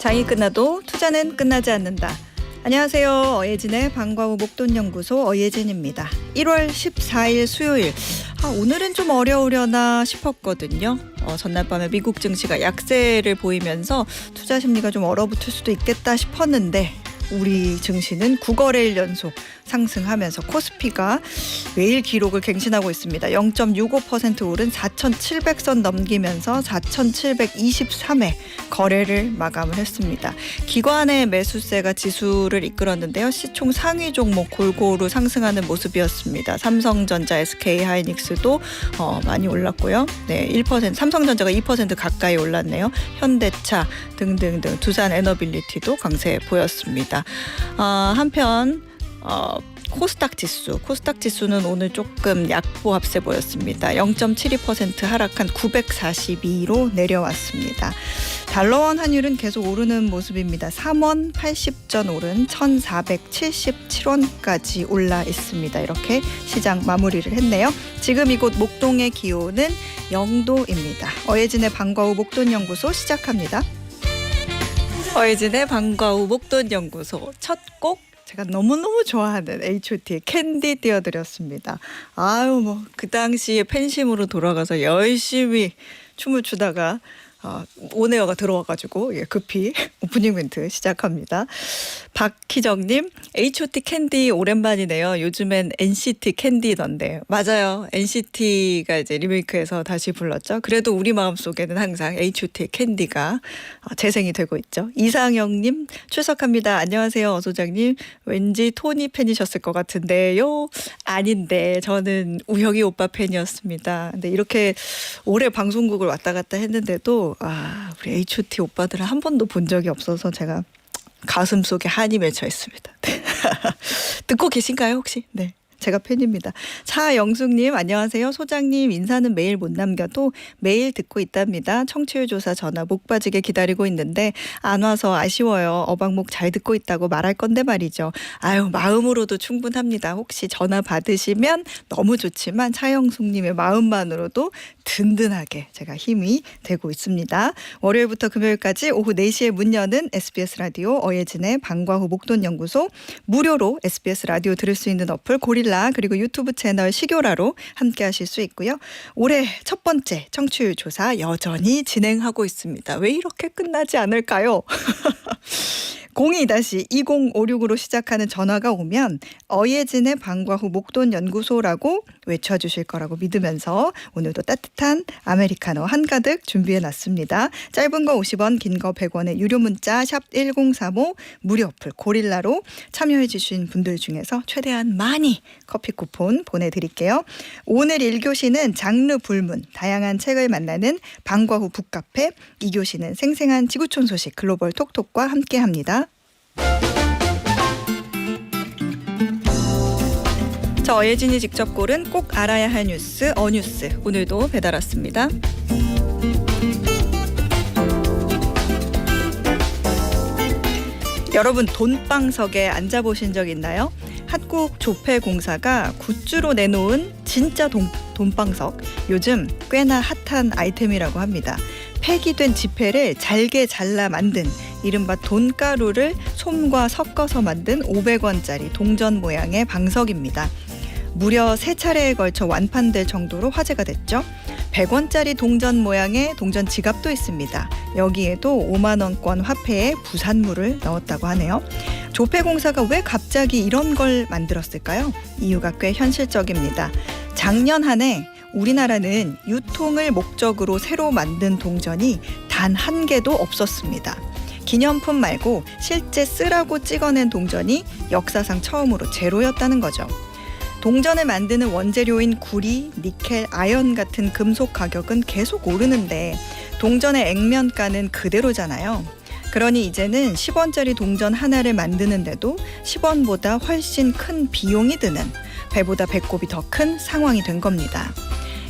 장이 끝나도 투자는 끝나지 않는다. 안녕하세요. 어예진의 방과 후 목돈연구소 어예진입니다. 1월 14일 수요일. 오늘은 좀 어려우려나 싶었거든요. 전날 밤에 미국 증시가 약세를 보이면서 투자 심리가 좀 얼어붙을 수도 있겠다 싶었는데 우리 증시는 9거래일 연속 상승하면서 코스피가 매일 기록을 갱신하고 있습니다. 0.65% 오른 4,700선 넘기면서 4,723회 거래를 마감을 했습니다. 기관의 매수세가 지수를 이끌었는데요. 시총 상위 종목 골고루 상승하는 모습이었습니다. 삼성전자, SK하이닉스도 많이 올랐고요. 네, 1%, 삼성전자가 2% 가까이 올랐네요. 현대차 등등등 두산 에너빌리티도 강세 보였습니다. 한편 코스닥 지수는 오늘 조금 약보합세 보였습니다. 0.72% 하락한 942로 내려왔습니다. 달러원 환율은 계속 오르는 모습입니다. 3원 80전 오른 1,477원까지 올라 있습니다. 이렇게 시장 마무리를 했네요. 지금 이곳 목동의 기온은 0도입니다. 어예진의 방과 후 목돈연구소 시작합니다. 어예진의 방과 후 목돈연구소 첫 곡 제가 너무너무 좋아하는 H.O.T의 캔디 띄워드렸습니다. 그 당시에 팬심으로 돌아가서 열심히 춤을 추다가 온에어가 들어와가지고 급히 오프닝 멘트 시작합니다. 박희정님, H.O.T 캔디 오랜만이네요. 요즘엔 NCT 캔디던데. 맞아요. NCT가 이제 리메이크해서 다시 불렀죠. 그래도 우리 마음속에는 항상 H.O.T 캔디가 재생이 되고 있죠. 이상영님, 출석합니다. 안녕하세요, 어소장님. 왠지 토니 팬이셨을 것 같은데요. 아닌데 저는 우혁이 오빠 팬이었습니다. 근데 이렇게 오래 방송국을 왔다 갔다 했는데도 우리 H.O.T 오빠들을 한 번도 본 적이 없어서 제가 가슴속에 한이 맺혀 있습니다. 듣고 계신가요 혹시? 네. 제가 팬입니다. 차영숙님, 안녕하세요. 소장님 인사는 매일 못 남겨도 매일 듣고 있답니다. 청취율 조사 전화 목 빠지게 기다리고 있는데 안 와서 아쉬워요. 어방목 잘 듣고 있다고 말할 건데 말이죠. 마음으로도 충분합니다. 혹시 전화 받으시면 너무 좋지만 차영숙님의 마음만으로도 든든하게 제가 힘이 되고 있습니다. 월요일부터 금요일까지 오후 4시에 문 여는 SBS 라디오 어예진의 방과 후 목돈연구소, 무료로 SBS 라디오 들을 수 있는 어플 고릴라 그리고 유튜브 채널 시교라로 함께 하실 수 있고요. 올해 첫 번째 청취율 조사 여전히 진행하고 있습니다. 왜 이렇게 끝나지 않을까요? 02-2056으로 시작하는 전화가 오면 어예진의 방과 후 목돈연구소라고 외쳐주실 거라고 믿으면서 오늘도 따뜻한 아메리카노 한가득 준비해놨습니다. 짧은 거 50원, 긴 거 100원의 유료 문자 샵 1035 무료 어플 고릴라로 참여해 주신 분들 중에서 최대한 많이 커피 쿠폰 보내드릴게요. 오늘 1교시는 장르 불문, 다양한 책을 만나는 방과 후 북카페, 2교시는 생생한 지구촌 소식 글로벌 톡톡과 함께합니다. 저 어예진이 직접 고른 꼭 알아야 할 뉴스 어뉴스, 오늘도 배달 왔습니다. 여러분 돈방석에 앉아보신 적 있나요? 한국조폐공사가 굿즈로 내놓은 진짜 돈방석, 요즘 꽤나 핫한 아이템이라고 합니다. 폐기된 지폐를 잘게 잘라 만든 이른바 돈가루를 솜과 섞어서 만든 500원짜리 동전 모양의 방석입니다. 무려 3차례에 걸쳐 완판될 정도로 화제가 됐죠. 100원짜리 동전 모양의 동전 지갑도 있습니다. 여기에도 5만 원권 화폐에 부산물을 넣었다고 하네요. 조폐공사가 왜 갑자기 이런 걸 만들었을까요? 이유가 꽤 현실적입니다. 작년 한 해 우리나라는 유통을 목적으로 새로 만든 동전이 단 한 개도 없었습니다. 기념품 말고 실제 쓰라고 찍어낸 동전이 역사상 처음으로 제로였다는 거죠. 동전을 만드는 원재료인 구리, 니켈, 아연 같은 금속 가격은 계속 오르는데 동전의 액면가는 그대로잖아요. 그러니 이제는 10원짜리 동전 하나를 만드는데도 10원보다 훨씬 큰 비용이 드는, 배보다 배꼽이 더 큰 상황이 된 겁니다.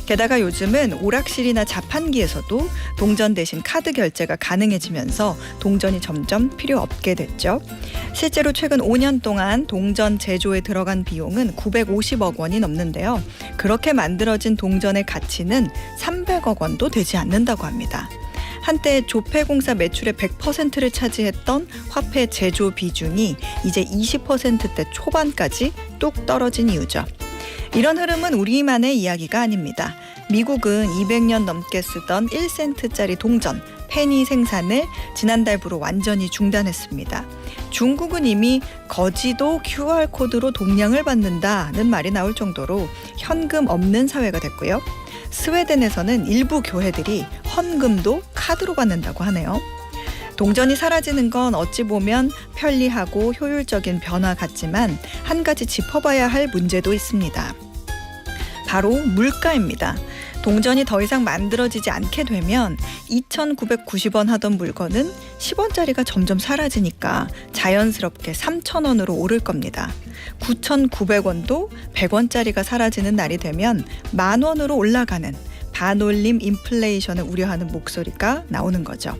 게다가 요즘은 오락실이나 자판기에서도 동전 대신 카드 결제가 가능해지면서 동전이 점점 필요 없게 됐죠. 실제로 최근 5년 동안 동전 제조에 들어간 비용은 950억 원이 넘는데요. 그렇게 만들어진 동전의 가치는 300억 원도 되지 않는다고 합니다. 한때 조폐공사 매출의 100%를 차지했던 화폐 제조 비중이 이제 20%대 초반까지 뚝 떨어진 이유죠. 이런 흐름은 우리만의 이야기가 아닙니다. 미국은 200년 넘게 쓰던 1센트짜리 동전, 페니 생산을 지난달부로 완전히 중단했습니다. 중국은 이미 거지도 QR코드로 동량을 받는다는 말이 나올 정도로 현금 없는 사회가 됐고요. 스웨덴에서는 일부 교회들이 헌금도 카드로 받는다고 하네요. 동전이 사라지는 건 어찌 보면 편리하고 효율적인 변화 같지만 한 가지 짚어봐야 할 문제도 있습니다. 바로 물가입니다. 동전이 더 이상 만들어지지 않게 되면 2,990원 하던 물건은 10원짜리가 점점 사라지니까 자연스럽게 3,000원으로 오를 겁니다. 9,900원도 100원짜리가 사라지는 날이 되면 10,000원으로 올라가는 반올림 인플레이션을 우려하는 목소리가 나오는 거죠.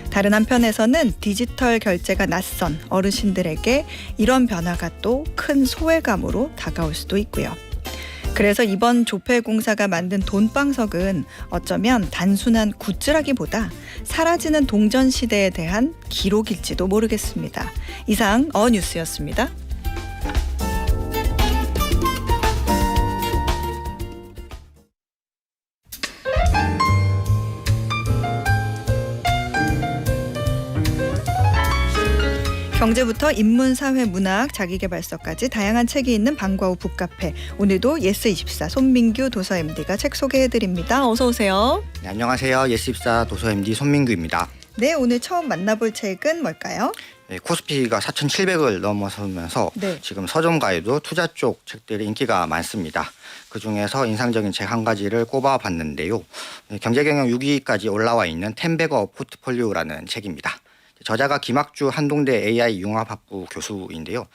다른 한편에서는 디지털 결제가 낯선 어르신들에게 이런 변화가 또 큰 소외감으로 다가올 수도 있고요. 그래서 이번 조폐공사가 만든 돈방석은 어쩌면 단순한 굿즈라기보다 사라지는 동전 시대에 대한 기록일지도 모르겠습니다. 이상 어뉴스였습니다. 경제부터 인문, 사회, 문학, 자기계발서까지 다양한 책이 있는 방과후 북카페. 오늘도 예스24 손민규 도서 MD가 책 소개해드립니다. 어서 오세요. 네, 안녕하세요. 예스24 도서 MD 손민규입니다. 네, 오늘 처음 만나볼 책은 뭘까요? 네, 코스피가 4,700을 넘어서면서 네. 지금 서점가에도 투자 쪽 책들이 인기가 많습니다. 그중에서 인상적인 책 한 가지를 꼽아봤는데요. 네, 경제경영 6위까지 올라와 있는 텐베거 포트폴리오라는 책입니다. 저자가 김학주 한동대 AI 융합학부 교수인데요.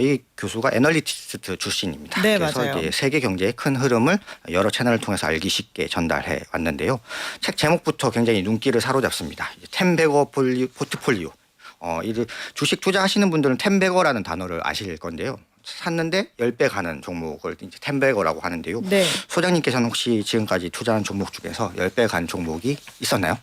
이 교수가 애널리스트 출신입니다. 네, 그래서 맞아요. 이제 세계 경제의 큰 흐름을 여러 채널을 통해서 알기 쉽게 전달해 왔는데요. 책 제목부터 굉장히 눈길을 사로잡습니다. 텐베거 포트폴리오. 주식 투자하시는 분들은 텐베거라는 단어를 아실 건데요. 샀는데 10배 가는 종목을 이제 텐베거라고 하는데요. 네. 소장님께서는 혹시 지금까지 투자한 종목 중에서 10배 간 종목이 있었나요?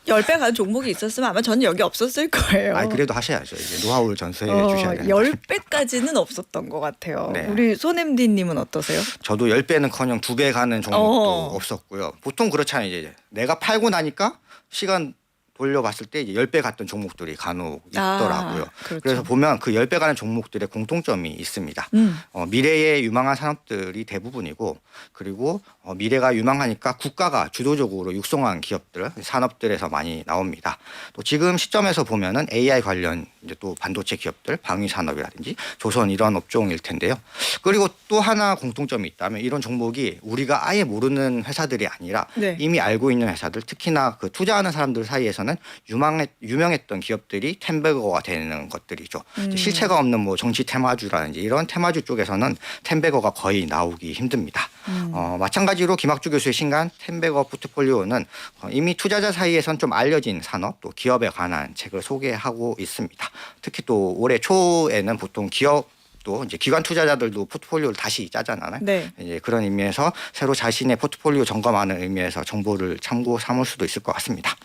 10배 가는 종목이 있었으면 아마 저는 여기 없었을 거예요. 그래도 하셔야죠. 이제 노하우를 전수해 주셔야 되는 10배까지는 없었던 것 같아요. 네. 우리 손 MD님은 어떠세요? 저도 10배는커녕 2배 가는 종목도 없었고요. 보통 그렇잖아요. 이제 내가 팔고 나니까 시간 돌려봤을 때 이제 10배 갔던 종목들이 간혹 있더라고요. 그렇죠. 그래서 보면 그 10배 가는 종목들의 공통점이 있습니다. 미래에 유망한 산업들이 대부분이고, 그리고 미래가 유망하니까 국가가 주도적으로 육성한 기업들, 산업들에서 많이 나옵니다. 또 지금 시점에서 보면은 AI 관련 이제 또 반도체 기업들, 방위 산업이라든지 조선 이런 업종일 텐데요. 그리고 또 하나 공통점이 있다면 이런 종목이 우리가 아예 모르는 회사들이 아니라 네. 이미 알고 있는 회사들, 특히나 그 투자하는 사람들 사이에서는 유명했던 기업들이 텐베거가 되는 것들이죠. 실체가 없는 뭐 정치 테마주라든지 이런 테마주 쪽에서는 텐베거가 거의 나오기 힘듭니다. 마찬가지로 김학주 교수의 신간 텐베거 포트폴리오는 이미 투자자 사이에선 좀 알려진 산업 또 기업에 관한 책을 소개하고 있습니다. 특히 또 올해 초에는 보통 또 이제 기관 투자자들도 포트폴리오를 다시 짜잖아요. 네. 이제 그런 의미에서 새로 자신의 포트폴리오 점검하는 의미에서 정보를 참고 삼을 수도 있을 것 같습니다.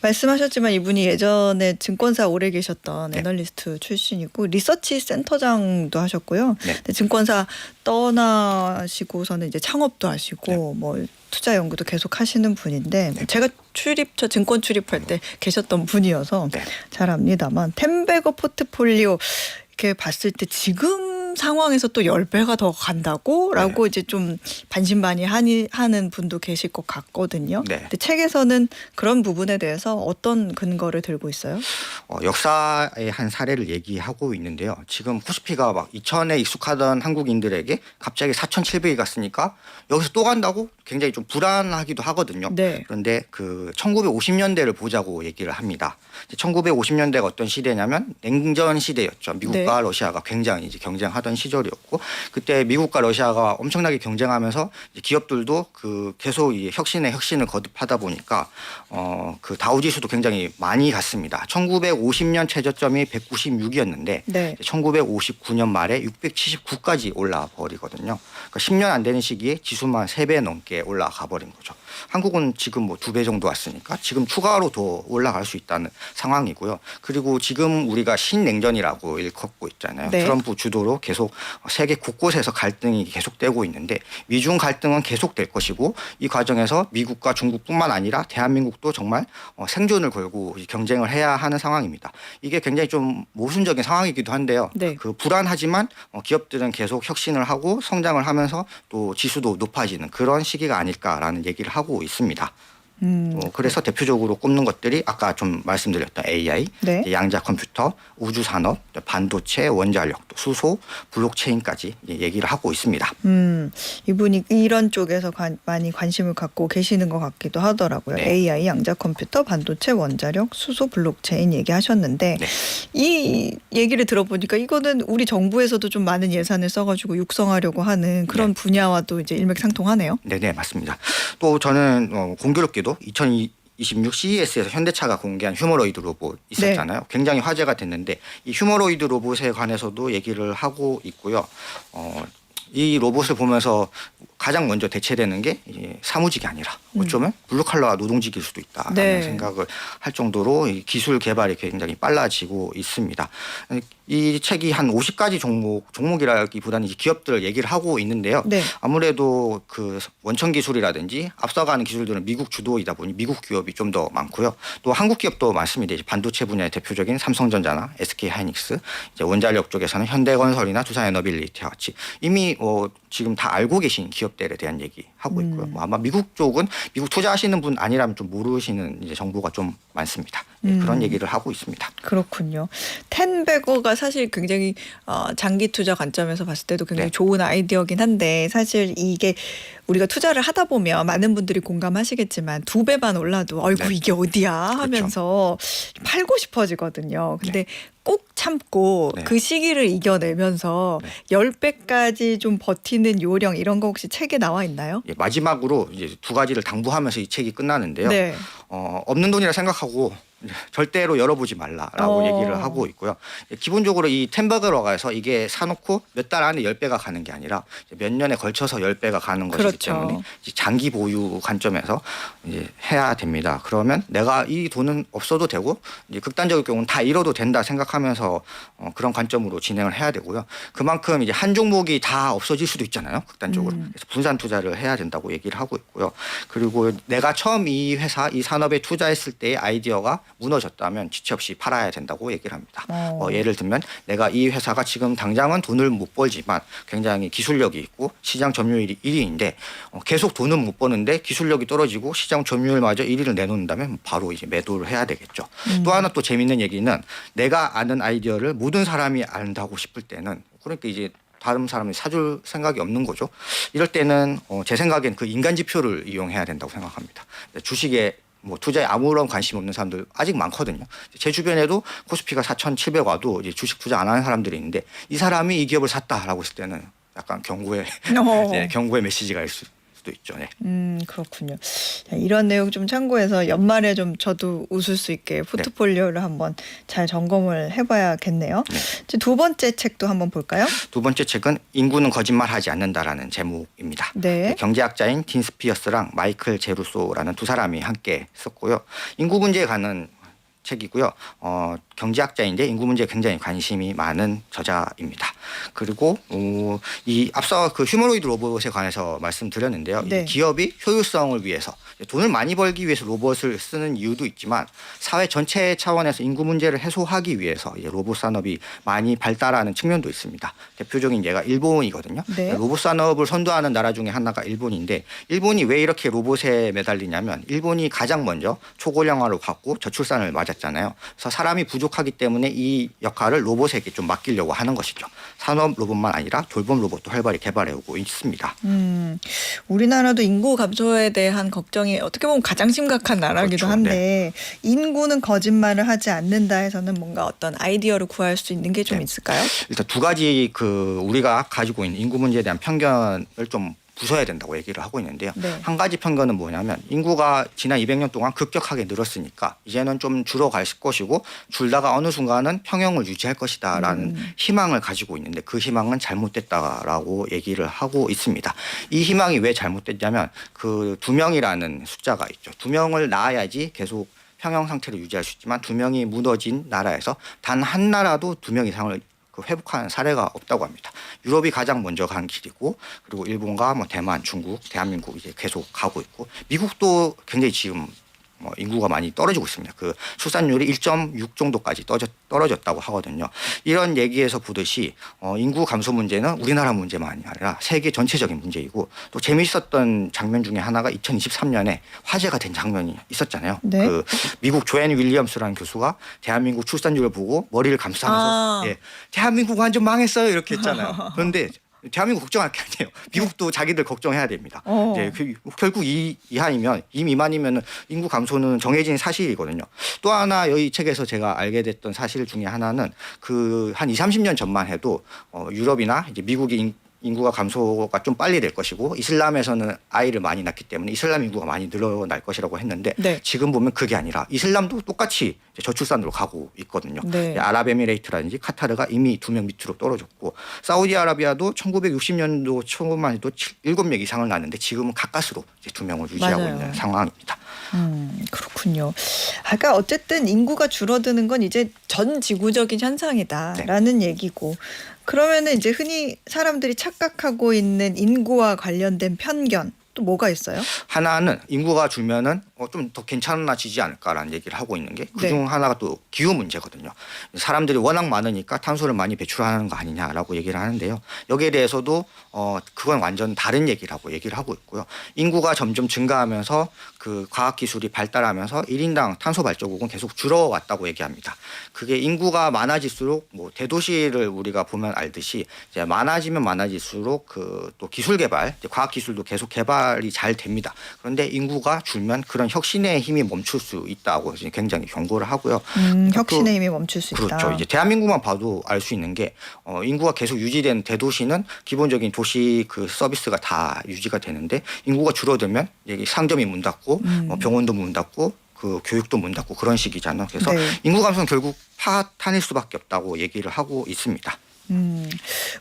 말씀하셨지만 이분이 예전에 증권사 오래 계셨던 네. 애널리스트 출신이고 리서치 센터장도 하셨고요. 네. 근데 증권사 떠나시고서는 이제 창업도 하시고 뭐 투자 연구도 계속 하시는 분인데 제가 저 증권 출입할 때 계셨던 분이어서 네. 잘 압니다만 텐베거 포트폴리오 이렇게 봤을 때 지금 상황에서 또 10배가 더 간다고?라고 이제 좀 반신반의하는 분도 계실 것 같거든요. 네. 근데 책에서는 그런 부분에 대해서 어떤 근거를 들고 있어요? 역사의 한 사례를 얘기하고 있는데요. 지금 코스피가 막 2,000에 익숙하던 한국인들에게 갑자기 4,700이 갔으니까 여기서 또 간다고 굉장히 좀 불안하기도 하거든요. 네. 그런데 그 1950년대를 보자고 얘기를 합니다. 1950년대가 어떤 시대냐면 냉전 시대였죠. 미국과 러시아가 굉장히 이제 경쟁하던 시절이었고, 그때 미국과 러시아가 엄청나게 경쟁하면서 이제 기업들도 그 계속 이 혁신을 거듭하다 보니까 그 다우지수도 굉장히 많이 갔습니다. 1950년 최저점이 196이었는데 네. 1959년 말에 679까지 올라와 버리거든요. 그러니까 10년 안 되는 시기에 지수만 3배 넘게 올라가 버린 거죠. 한국은 지금 뭐 2배 정도 왔으니까 지금 추가로 더 올라갈 수 있다는 상황이고요. 그리고 지금 우리가 신냉전이라고 일컫고 있잖아요. 네. 트럼프 주도로 계속 세계 곳곳에서 갈등이 계속되고 있는데 미중 갈등은 계속될 것이고 이 과정에서 미국과 중국뿐만 아니라 대한민국도 정말 생존을 걸고 경쟁을 해야 하는 상황입니다. 이게 굉장히 좀 모순적인 상황이기도 한데요. 네. 그 불안하지만 기업들은 계속 혁신을 하고 성장을 하면서 또 지수도 높아지는 그런 시기가 아닐까라는 얘기를 하고 있습니다. 그래서 대표적으로 꼽는 것들이 아까 좀 말씀드렸던 AI, 네. 양자 컴퓨터, 우주 산업, 반도체, 원자력, 또 수소, 블록체인까지 얘기를 하고 있습니다. 이분이 이런 쪽에서 많이 관심을 갖고 계시는 것 같기도 하더라고요. 네. AI, 양자 컴퓨터, 반도체, 원자력, 수소, 블록체인 얘기하셨는데 네. 이 얘기를 들어보니까 이거는 우리 정부에서도 좀 많은 예산을 써가지고 육성하려고 하는 그런 분야와도 이제 일맥상통하네요. 네, 맞습니다. 또 저는 공교롭게도 2026 CES에서 현대차가 공개한 휴머로이드 로봇 있었잖아요. 굉장히 화제가 됐는데 이 휴머로이드 로봇에 관해서도 얘기를 하고 있고요. 이 로봇을 보면서 가장 먼저 대체되는 게 사무직이 아니라 어쩌면 블루칼라 노동직일 수도 있다라는 네. 생각을 할 정도로 이 기술 개발이 굉장히 빨라지고 있습니다. 이 책이 한 50가지 종목이라기보다는 기업들을 얘기를 하고 있는데요. 네. 아무래도 그 원천 기술이라든지 앞서가는 기술들은 미국 주도이다 보니 미국 기업이 좀 더 많고요. 또 한국 기업도 많습니다. 이제 반도체 분야의 대표적인 삼성전자나 SK 하이닉스, 이제 원자력 쪽에서는 현대건설이나 두산에너빌리티와 같이 이미 지금 다 알고 계신 기업들에 대한 얘기하고 있고요. 아마 미국 쪽은 미국 투자하시는 분 아니라면 좀 모르시는 이제 정보가 좀 많습니다. 그런 얘기를 하고 있습니다. 그렇군요. 텐베거가 사실 굉장히 장기 투자 관점에서 봤을 때도 굉장히 네. 좋은 아이디어긴 한데 사실 이게 우리가 투자를 하다 보면 많은 분들이 공감하시겠지만 2배만 올라도 아이고 네. 이게 어디야 하면서 팔고 싶어지거든요. 근데 꼭 참고 네. 그 시기를 이겨내면서 10배까지 좀 버티는 요령 이런 거 혹시 책에 나와 있나요? 마지막으로 이제 2가지를 당부하면서 이 책이 끝나는데요. 네. 없는 돈이라 생각하고 절대로 열어보지 말라라고 얘기를 하고 있고요. 기본적으로 이 텐버그러가에서 이게 사놓고 몇 달 안에 10배가 가는 게 아니라 몇 년에 걸쳐서 10배가 가는 것이기 그렇죠. 때문에 이제 장기 보유 관점에서 이제 해야 됩니다. 그러면 내가 이 돈은 없어도 되고 이제 극단적인 경우는 다 잃어도 된다 생각하면서 그런 관점으로 진행을 해야 되고요. 그만큼 이제 한 종목이 다 없어질 수도 있잖아요. 극단적으로. 그래서 분산 투자를 해야 된다고 얘기를 하고 있고요. 그리고 내가 처음 이 회사, 이 산업에 투자했을 때의 아이디어가 무너졌다면 지체 없이 팔아야 된다고 얘기를 합니다. 예를 들면 내가 이 회사가 지금 당장은 돈을 못 벌지만 굉장히 기술력이 있고 시장 점유율이 1위인데 계속 돈은 못 버는데 기술력이 떨어지고 시장 점유율마저 1위를 내놓는다면 바로 이제 매도를 해야 되겠죠. 또 하나 또 재밌는 얘기는 내가 아는 아이디어를 모든 사람이 안다고 싶을 때는 그러니까 이제 다른 사람이 사줄 생각이 없는 거죠. 이럴 때는 제 생각엔 그 인간 지표를 이용해야 된다고 생각합니다. 주식에 투자에 아무런 관심 없는 사람들 아직 많거든요. 제 주변에도 코스피가 4,700 와도 이제 주식 투자 안 하는 사람들이 있는데 이 사람이 이 기업을 샀다라고 했을 때는 약간 경고의 경고의 메시지가 일 수도 있죠. 네. 그렇군요. 이런 내용 좀 참고해서 연말에 좀 저도 웃을 수 있게 포트폴리오를 한번 잘 점검을 해봐야겠네요. 이제 2번째 책도 한번 볼까요? 2번째 책은 인구는 거짓말하지 않는다라는 제목입니다. 네. 경제학자인 딘 스피어스랑 마이클 제루소라는 2사람이 함께 썼고요. 인구 문제에 관한 책이고요. 경제학자인데 인구 문제에 굉장히 관심이 많은 저자입니다. 그리고 이 앞서 그 휴머노이드 로봇에 관해서 말씀드렸는데요. 네. 기업이 효율성을 위해서 돈을 많이 벌기 위해서 로봇을 쓰는 이유도 있지만 사회 전체 차원에서 인구 문제를 해소하기 위해서 이제 로봇 산업이 많이 발달하는 측면도 있습니다. 대표적인 예가 일본이거든요. 네. 로봇 산업을 선도하는 나라 중에 하나가 일본인데 일본이 왜 이렇게 로봇에 매달리냐면 일본이 가장 먼저 초고령화로 갔고 저출산을 맞았잖아요. 그래서 사람이 부족하기 때문에 이 역할을 로봇에게 좀 맡기려고 하는 것이죠. 산업 로봇만 아니라 돌봄 로봇도 활발히 개발해오고 있습니다. 우리나라도 인구 감소에 대한 걱정이 어떻게 보면 가장 심각한 나라기도 그렇죠. 한데 인구는 거짓말을 하지 않는다 해서는 뭔가 어떤 아이디어를 구할 수 있는 게 좀 있을까요? 일단 2가지 그 우리가 가지고 있는 인구 문제에 대한 편견을 좀 부숴야 된다고 얘기를 하고 있는데요. 네. 한 가지 편견은 뭐냐면 인구가 지난 200년 동안 급격하게 늘었으니까 이제는 좀 줄어갈 것이고 줄다가 어느 순간은 평형을 유지할 것이다라는 희망을 가지고 있는데 그 희망은 잘못됐다라고 얘기를 하고 있습니다. 이 희망이 왜 잘못됐냐면 그 2명이라는 숫자가 있죠. 2명을 낳아야지 계속 평형 상태를 유지할 수 있지만 2명이 무너진 나라에서 단 한 나라도 2명 이상을 회복하는 사례가 없다고 합니다. 유럽이 가장 먼저 간 길이고 그리고 일본과 뭐 대만, 중국, 대한민국 이제 계속 가고 있고 미국도 굉장히 지금 인구가 많이 떨어지고 있습니다. 그 출산율이 1.6 정도까지 떨어졌다고 하거든요. 이런 얘기에서 보듯이 인구 감소 문제는 우리나라 문제만이 아니라 세계 전체적인 문제이고 또 재미있었던 장면 중에 하나가 2023년에 화제가 된 장면이 있었잖아요. 네. 그 미국 조앤 윌리엄스라는 교수가 대한민국 출산율을 보고 머리를 감싸면서 예, 대한민국 완전 망했어요 이렇게 했잖아요. 그런데 대한민국 걱정할 게 아니에요. 미국도 자기들 걱정해야 됩니다. 네, 결국 이 이하이면 이 미만이면 인구 감소는 정해진 사실이거든요. 또 하나 이 책에서 제가 알게 됐던 사실 중에 하나는 그 한 20-30년 전만 해도 유럽이나 이제 미국이 인구가 감소가 좀 빨리 될 것이고 이슬람에서는 아이를 많이 낳기 때문에 이슬람 인구가 많이 늘어날 것이라고 했는데 네. 지금 보면 그게 아니라 이슬람도 똑같이 저출산으로 가고 있거든요. 네. 아랍에미레이트라든지 카타르가 이미 2명 밑으로 떨어졌고 사우디아라비아도 1960년도 초만 해도 7명 이상을 낳았는데 지금은 가까스로 이제 2명을 유지하고 맞아요. 있는 상황입니다. 그렇군요. 그러니까 어쨌든 인구가 줄어드는 건 이제 전 지구적인 현상이다라는 얘기고 그러면은 이제 흔히 사람들이 착각하고 있는 인구와 관련된 편견 또 뭐가 있어요? 하나는 인구가 줄면은 좀 더 괜찮아지지 않을까라는 얘기를 하고 있는 게 그중 하나가 또 기후 문제거든요. 사람들이 워낙 많으니까 탄소를 많이 배출하는 거 아니냐라고 얘기를 하는데요. 여기에 대해서도 그건 완전 다른 얘기라고 얘기를 하고 있고요. 인구가 점점 증가하면서 그 과학기술이 발달하면서 1인당 탄소 발자국은 계속 줄어왔다고 얘기합니다. 그게 인구가 많아질수록 뭐 대도시를 우리가 보면 알듯이 이제 많아지면 많아질수록 그 또 기술 개발, 과학기술도 계속 개발이 잘 됩니다. 그런데 인구가 줄면 그런 혁신의 힘이 멈출 수 있다고 굉장히 경고를 하고요. 혁신의 힘이 멈출 수 있다. 그렇죠. 이제 대한민국만 봐도 알 수 있는 게 인구가 계속 유지된 대도시는 기본적인 도시 그 서비스가 다 유지가 되는데 인구가 줄어들면 여기 상점이 문 닫고 병원도 문 닫고 그 교육도 문 닫고 그런 식이잖아요. 그래서 인구 감소는 결국 파탄일 수밖에 없다고 얘기를 하고 있습니다.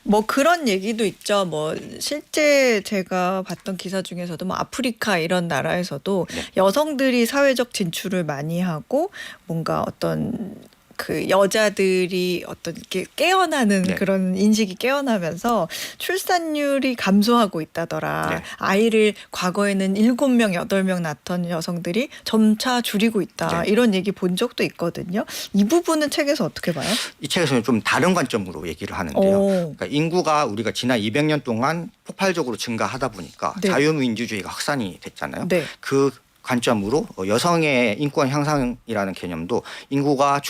뭐 그런 얘기도 있죠. 뭐 실제 제가 봤던 기사 중에서도 뭐 아프리카 이런 나라에서도 여성들이 사회적 진출을 많이 하고 뭔가 어떤 그 여자들이 어떤 이렇게 깨어나는 그런 인식이 깨어나면서 출산율이 감소하고 있다더라. 아이를 과거에는 7명, 8명 낳던 여성들이 점차 줄이고 있다. 이런 얘기 본 적도 있거든요. 이 부분은 책에서 어떻게 봐요? 이 책에서는 좀 다른 관점으로 얘기를 하는데요. 그러니까 인구가 우리가 지난 200년 동안 폭발적으로 증가하다 보니까 자유민주주의가 확산이 됐잖아요. 그 관점으로 여성의 인권 향상이라는 개념도 인구가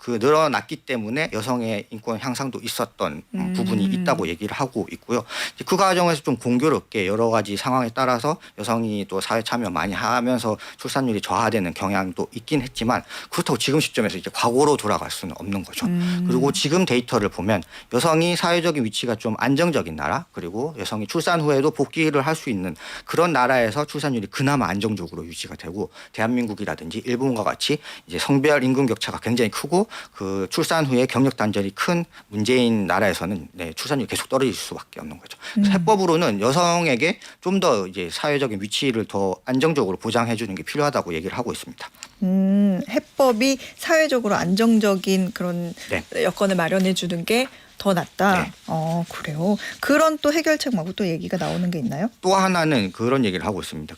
늘어났기 때문에 여성의 인권 향상도 있었던 부분이 있다고 얘기를 하고 있고요. 그 과정에서 좀 공교롭게 여러 가지 상황에 따라서 여성이 또 사회 참여 많이 하면서 출산율이 저하되는 경향도 있긴 했지만 그렇다고 지금 시점에서 이제 과거로 돌아갈 수는 없는 거죠. 그리고 지금 데이터를 보면 여성이 사회적인 위치가 좀 안정적인 나라 그리고 여성이 출산 후에도 복귀를 할 수 있는 그런 나라에서 출산율이 그나마 안정적으로 유지가 되고 대한민국이라든지 일본과 같이 이제 성별 임금 격차가 굉장히 크고 그 출산 후에 경력 단절이 큰 문제인 나라에서는 출산율이 계속 떨어질 수밖에 없는 거죠. 해법으로는 여성에게 좀 더 이제 사회적인 위치를 더 안정적으로 보장해 주는 게 필요하다고 얘기를 하고 있습니다. 해법이 사회적으로 안정적인 그런 여건을 마련해 주는 게 더 낫다. 그래요. 그런 또 해결책 말고 또 얘기가 나오는 게 있나요? 또 하나는 그런 얘기를 하고 있습니다.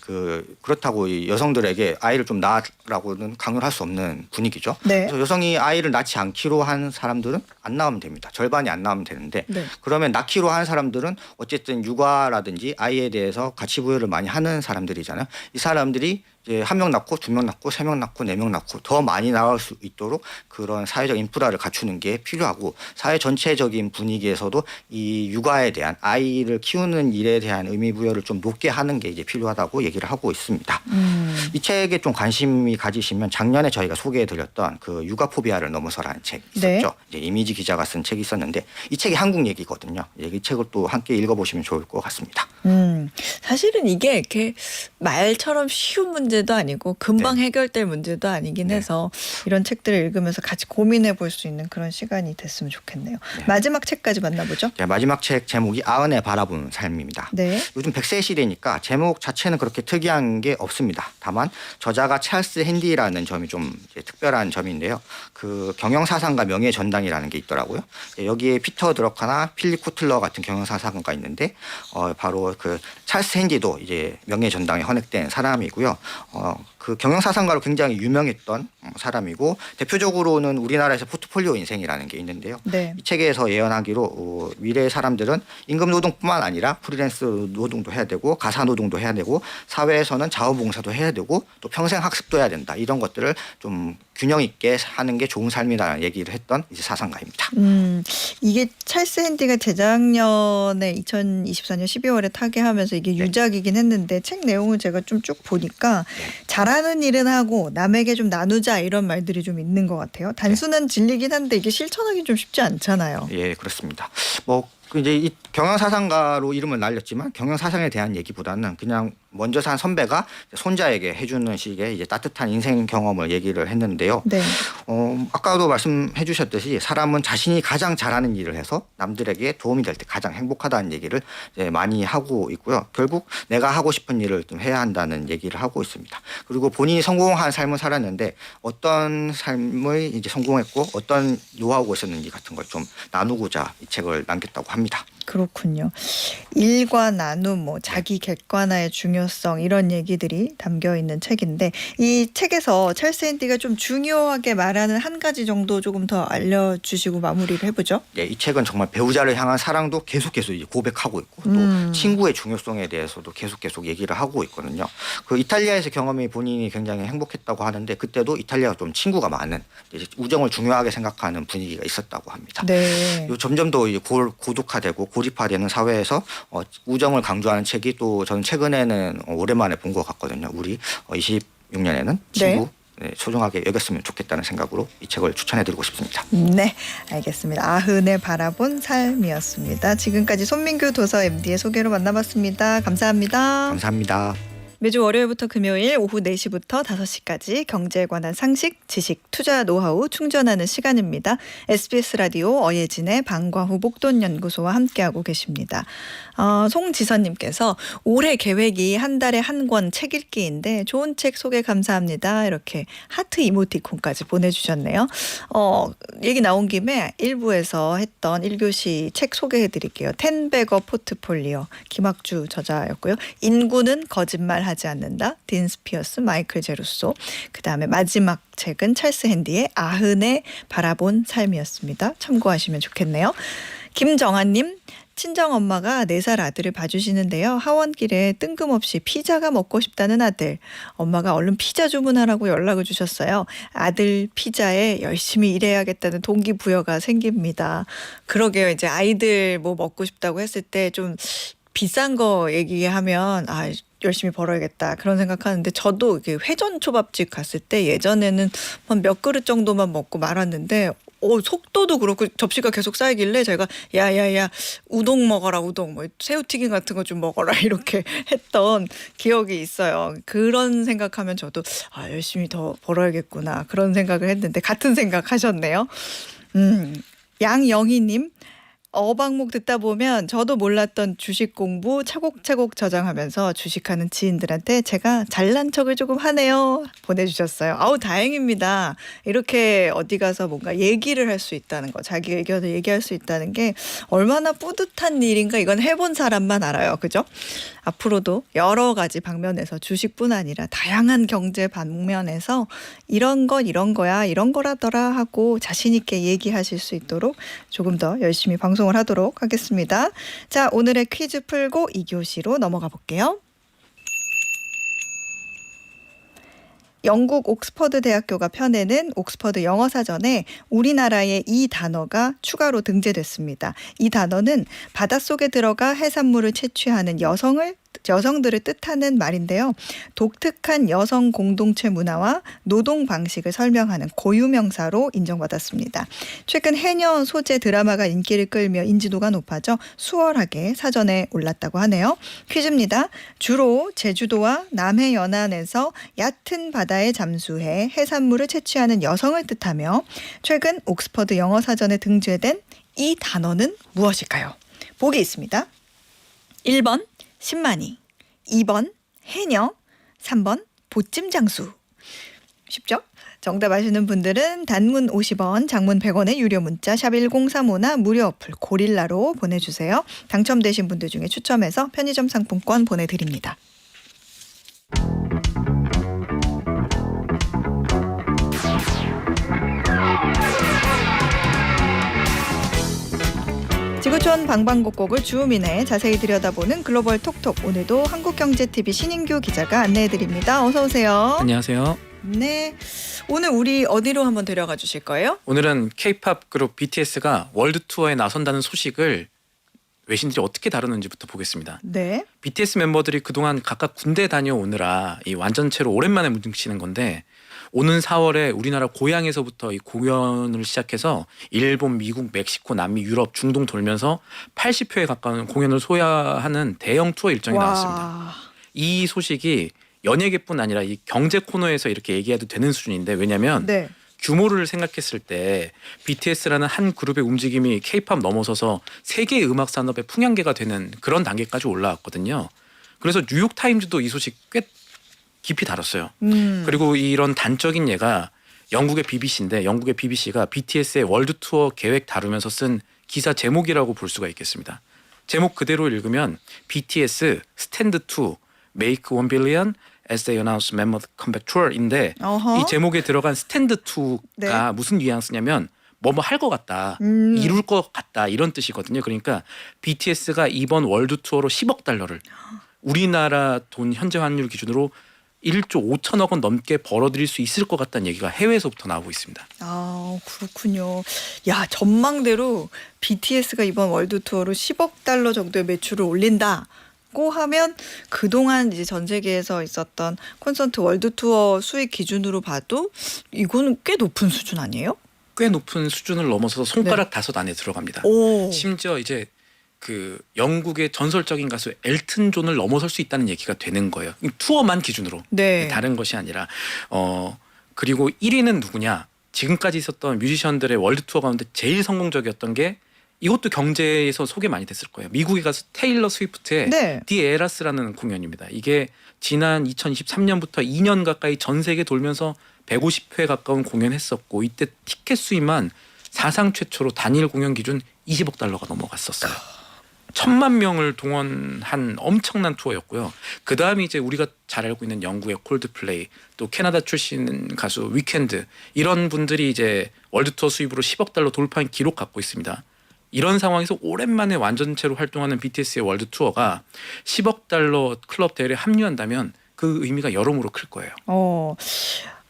그렇다고 이 여성들에게 아이를 좀 낳으라고는 강요를 할 수 없는 분위기죠. 그래서 여성이 아이를 낳지 않기로 한 사람들은 안 낳으면 됩니다. 절반이 안 낳으면 되는데 그러면 낳기로 한 사람들은 어쨌든 육아라든지 아이에 대해서 가치 부여를 많이 하는 사람들이잖아요. 이 사람들이 이제 1명 낳고 2명 낳고 3명 낳고 4명 낳고 더 많이 나올 수 있도록 그런 사회적 인프라를 갖추는 게 필요하고 사회 전체적인 분위기에서도 이 육아에 대한 아이를 키우는 일에 대한 의미 부여를 좀 높게 하는 게 이제 필요하다고 얘기를 하고 있습니다. 이 책에 좀 관심이 가지시면 작년에 저희가 소개해드렸던 그 육아 포비아를 넘어서라는 책 있었죠. 네. 이제 이미지 기자가 쓴 책이 있었는데 이 책이 한국 얘기거든요. 이 책을 또 함께 읽어보시면 좋을 것 같습니다. 사실은 이게 이렇게 말처럼 쉬운 문제도 아니고 금방 해결될 문제도 아니긴 해서 이런 책들을 읽으면서 같이 고민해 볼 수 있는 그런 시간이 됐으면 좋겠네요. 마지막 책까지 만나보죠. 네, 마지막 책 제목이 아은의 바라본 삶입니다. 네. 요즘 100세 시대니까 제목 자체는 그렇게 특이한 게 없습니다. 다만 저자가 찰스 핸디라는 점이 좀 이제 특별한 점인데요. 그 경영사상가 명예전당이라는 게 있더라고요. 여기에 피터 드러커나 필립 코틀러 같은 경영사상가가 있는데 바로 그 찰스 핸디도 이제 명예전당에 헌액된 사람이고요. 그 경영사상가로 굉장히 유명했던 사람이고 대표적으로는 우리나라에서 포트폴리오 인생이라는 게 있는데요. 네. 이 책에서 예언하기로 미래의 사람들은 임금 노동뿐만 아니라 프리랜서 노동도 해야 되고 가사 노동도 해야 되고 사회에서는 자원봉사도 해야 되고 또 평생 학습도 해야 된다. 이런 것들을 좀 균형 있게 하는 게 좋은 삶이라는 얘기를 했던 이제 사상가입니다. 이게 찰스 핸디가 재작년에 2024년 12월에 타계하면서 이게 유작이긴 했는데 책 내용을 제가 좀 쭉 보니까 잘하는 일은 하고 남에게 좀 나누자 이런 말들이 좀 있는 것 같아요. 단순한 진리긴 한데 이게 실천하기 좀 쉽지 않잖아요. 예, 그렇습니다. 뭐 이제 이 경영사상가로 이름을 날렸지만 경영사상에 대한 얘기보다는 그냥 먼저 산 선배가 손자에게 해주는 식의 이제 따뜻한 인생 경험을 얘기를 했는데요. 네. 아까도 말씀해 주셨듯이 사람은 자신이 가장 잘하는 일을 해서 남들에게 도움이 될 때 가장 행복하다는 얘기를 이제 많이 하고 있고요. 결국 내가 하고 싶은 일을 좀 해야 한다는 얘기를 하고 있습니다. 그리고 본인이 성공한 삶을 살았는데 어떤 삶을 이제 성공했고 어떤 노하우가 있었는지 같은 걸 좀 나누고자 이 책을 남겼다고 합니다. 그렇군요. 일과 나눔, 뭐 자기 객관화의 중요성 이런 얘기들이 담겨 있는 책인데 이 책에서 찰스 핸디가 좀 중요하게 말하는 한 가지 정도 조금 더 알려주시고 마무리를 해보죠. 네, 이 책은 정말 배우자를 향한 사랑도 계속 이제 고백하고 있고 또 친구의 중요성에 대해서도 계속 얘기를 하고 있거든요. 그 이탈리아에서 경험이 본인이 굉장히 행복했다고 하는데 그때도 이탈리아가 좀 친구가 많은 이제 우정을 중요하게 생각하는 분위기가 있었다고 합니다. 네. 점점 더 이제 고독화되고 고립화되는 사회에서 우정을 강조하는 책이 또 저는 최근에는 오랜만에 본 것 같거든요. 우리 26년에는 친구 소중하게 여겼으면 좋겠다는 생각으로 이 책을 추천해드리고 싶습니다. 네, 알겠습니다. 아흔의 바라본 삶이었습니다. 지금까지 손민규 도서 MD의 소개로 만나봤습니다. 감사합니다. 감사합니다. 매주 월요일부터 금요일 오후 4시부터 5시까지 경제에 관한 상식, 지식, 투자 노하우 충전하는 시간입니다. SBS 라디오 어예진의 방과후 목돈연구소와 함께하고 계십니다. 송지선님께서 올해 계획이 한 달에 한 권 책 읽기인데 좋은 책 소개 감사합니다. 이렇게 하트 이모티콘까지 보내주셨네요. 얘기 나온 김에 1부에서 했던 1교시 책 소개해드릴게요. 텐베거 포트폴리오 김학주 저자였고요. 인구는 거짓말하지 않는다. 딘 스피어스, 마이클 제루소. 그다음에 마지막 책은 찰스 핸디의 아흔의 바라본 삶이었습니다. 참고하시면 좋겠네요. 김정아님. 친정엄마가 4살 아들을 봐주시는데요. 하원길에 뜬금없이 피자가 먹고 싶다는 아들. 엄마가 얼른 피자 주문하라고 연락을 주셨어요. 아들 피자에 열심히 일해야겠다는 동기부여가 생깁니다. 그러게요. 이제 아이들 뭐 먹고 싶다고 했을 때 좀 비싼 거 얘기하면 열심히 벌어야겠다 그런 생각하는데 저도 이렇게 회전 초밥집 갔을 때 예전에는 한 몇 그릇 정도만 먹고 말았는데 속도도 그렇고 접시가 계속 쌓이길래 제가 야야야 우동 먹어라 우동 뭐 새우튀김 같은 거 좀 먹어라 이렇게 했던 기억이 있어요. 그런 생각하면 저도 열심히 더 벌어야겠구나 그런 생각을 했는데 같은 생각 하셨네요. 양영희님. 어방목 듣다 보면 저도 몰랐던 주식 공부 차곡차곡 저장하면서 주식하는 지인들한테 제가 잘난 척을 조금 하네요. 보내주셨어요. 다행입니다. 이렇게 어디 가서 뭔가 얘기를 할 수 있다는 거, 자기 의견을 얘기할 수 있다는 게 얼마나 뿌듯한 일인가 이건 해본 사람만 알아요. 그죠? 앞으로도 여러 가지 방면에서 주식뿐 아니라 다양한 경제 방면에서 이런 거야 이런 거라더라 하고 자신 있게 얘기하실 수 있도록 조금 더 열심히 방송을 하도록 하겠습니다. 자, 오늘의 퀴즈 풀고 2교시로 넘어가 볼게요. 영국 옥스퍼드 대학교가 펴내는 옥스퍼드 영어 사전에 우리나라의 이 단어가 추가로 등재됐습니다. 이 단어는 바닷속에 들어가 해산물을 채취하는 여성들을 뜻하는 말인데요. 독특한 여성 공동체 문화와 노동 방식을 설명하는 고유명사로 인정받았습니다. 최근 해녀 소재 드라마가 인기를 끌며 인지도가 높아져 수월하게 사전에 올랐다고 하네요. 퀴즈입니다. 주로 제주도와 남해 연안에서 얕은 바다에 잠수해 해산물을 채취하는 여성을 뜻하며 최근 옥스퍼드 영어 사전에 등재된 이 단어는 무엇일까요? 보기 있습니다. 1번 신만이, 2번 해녀, 3번 보찜장수. 쉽죠? 정답 아시는 분들은 단문 50원, 장문 100원의 유료 문자 샵 1035나 무료 어플 고릴라로 보내주세요. 당첨되신 분들 중에 추첨해서 편의점 상품권 보내드립니다. 지구촌 방방곡곡을 주우미네 자세히 들여다보는 글로벌 톡톡. 오늘도 한국경제TV 신인규 기자가 안내해드립니다. 어서 오세요. 안녕하세요. 네, 오늘 우리 어디로 한번 데려가 주실 거예요? 오늘은 K-팝 그룹 BTS가 월드 투어에 나선다는 소식을 외신들이 어떻게 다루는지부터 보겠습니다. 네. BTS 멤버들이 그동안 각각 군대 다녀오느라 이 완전체로 오랜만에 뭉치는 건데 오는 4월에 우리나라 고향에서부터 이 공연을 시작해서 일본, 미국, 멕시코, 남미, 유럽, 중동 돌면서 80회에 가까운 공연을 소화하는 대형 투어 일정이 나왔습니다. 이 소식이 연예계뿐 아니라 이 경제 코너에서 이렇게 얘기해도 되는 수준인데 왜냐하면 네. 규모를 생각했을 때 BTS라는 한 그룹의 움직임이 K-팝 넘어서서 세계 음악 산업의 풍향계가 되는 그런 단계까지 올라왔거든요. 그래서 뉴욕 타임즈도 이 소식 꽤 깊이 다뤘어요. 그리고 이런 단적인 예가 영국의 BBC인데 영국의 BBC가 BTS의 월드 투어 계획 다루면서 쓴 기사 제목이라고 볼 수가 있겠습니다. 제목 그대로 읽으면 BTS Stand to Make 1 billion as they announce Mammoth Comeback Tour인데 이 제목에 들어간 Stand to가 네. 무슨 뉘앙스냐면 뭐뭐 할 것 같다, 이룰 것 같다 이런 뜻이거든요. 그러니까 BTS가 이번 월드 투어로 10억 달러를 우리나라 돈 현재 환율 기준으로 1조 5천억 원 넘게 벌어들일 수 있을 것 같다는 얘기가 해외에서부터 나오고 있습니다. 아, 그렇군요. 야, 전망대로 BTS가 이번 월드 투어로 10억 달러 정도의 매출을 올린다고 하면 그동안 이제 전 세계에서 있었던 콘서트 월드 투어 수익 기준으로 봐도 이거는 꽤 높은 수준 아니에요? 꽤 높은 수준을 넘어서서 손가락 네. 5 안에 들어갑니다. 오. 심지어 이제 그 영국의 전설적인 가수 엘튼 존을 넘어설 수 있다는 얘기가 되는 거예요. 투어만 기준으로. 네. 다른 것이 아니라 그리고 1위는 누구냐? 지금까지 있었던 뮤지션들의 월드 투어 가운데 제일 성공적이었던 게 이것도 경제에서 소개 많이 됐을 거예요. 미국에 가서 테일러 스위프트의 네. 디 에라스라는 공연입니다. 이게 지난 2023년부터 2년 가까이 전 세계 돌면서 150회 가까운 공연했었고 이때 티켓 수입만 사상 최초로 단일 공연 기준 20억 달러가 넘어갔었어요. 1,000만 명을 동원한 엄청난 투어였고요. 그 다음에 이제 우리가 잘 알고 있는 영국의 콜드플레이, 또 캐나다 출신 가수 위켄드 이런 분들이 이제 월드 투어 수입으로 10억 달러 돌파한 기록 갖고 있습니다. 이런 상황에서 오랜만에 완전체로 활동하는 BTS의 월드 투어가 10억 달러 클럽 대회에 합류한다면 그 의미가 여러모로 클 거예요.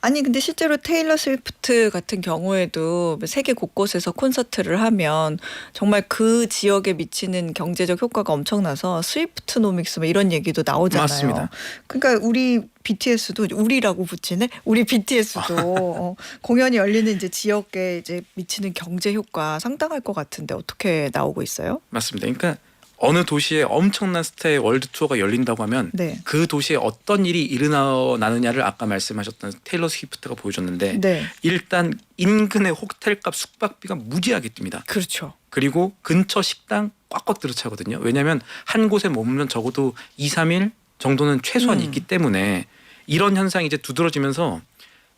아니 근데 실제로 테일러 스위프트 같은 경우에도 세계 곳곳에서 콘서트를 하면 정말 그 지역에 미치는 경제적 효과가 엄청나서 스위프트노믹스 뭐 이런 얘기도 나오잖아요. 맞습니다. 그러니까 우리 BTS도 우리라고 붙이네. 우리 BTS도 공연이 열리는 이제 지역에 이제 미치는 경제 효과 상당할 것 같은데 어떻게 나오고 있어요? 맞습니다. 그러니까 어느 도시에 엄청난 스타의 월드 투어가 열린다고 하면 네. 그 도시에 어떤 일이 일어나느냐를 아까 말씀하셨던 테일러 스위프트가 보여줬는데 네. 일단 인근의 호텔값 숙박비가 무지하게 뜹니다. 그렇죠. 그리고 근처 식당 꽉꽉 들어차거든요. 왜냐하면 한 곳에 머물면 적어도 2, 3일 정도는 최소한 있기 때문에 이런 현상이 이제 두드러지면서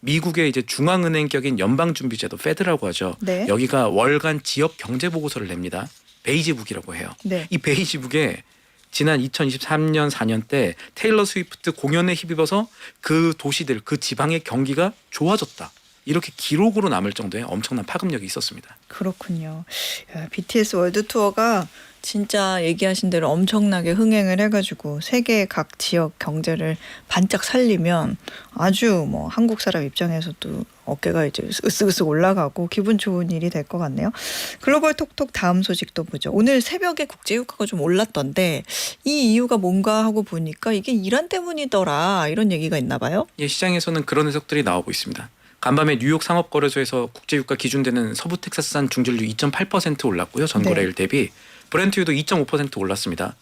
미국의 이제 중앙은행격인 연방준비제도 페드라고 하죠. 네. 여기가 월간 지역 경제 보고서를 냅니다. 베이지북이라고 해요. 네. 이 베이지북에 지난 2023년 4년 때 테일러 스위프트 공연에 힘입어서 그 도시들, 그 지방의 경기가 좋아졌다. 이렇게 기록으로 남을 정도의 엄청난 파급력이 있었습니다. 그렇군요. 야, BTS 월드 투어가 진짜 얘기하신 대로 엄청나게 흥행을 해가지고 세계 각 지역 경제를 반짝 살리면 아주 뭐 한국 사람 입장에서도 어깨가 이제 으쓱으쓱 올라가고 기분 좋은 일이 될 것 같네요. 글로벌 톡톡 다음 소식도 보죠. 오늘 새벽에 국제유가가 좀 올랐던데 이 이유가 뭔가 하고 보니까 이게 이란 때문이더라 이런 얘기가 있나 봐요. 예, 시장에서는 그런 해석들이 나오고 있습니다. 간밤에 뉴욕 상업거래소에서 국제유가 기준되는 서부 텍사스산 중진류 2.8% 올랐고요. 전거래일 대비 브렌트유도 2.5% 올랐습니다.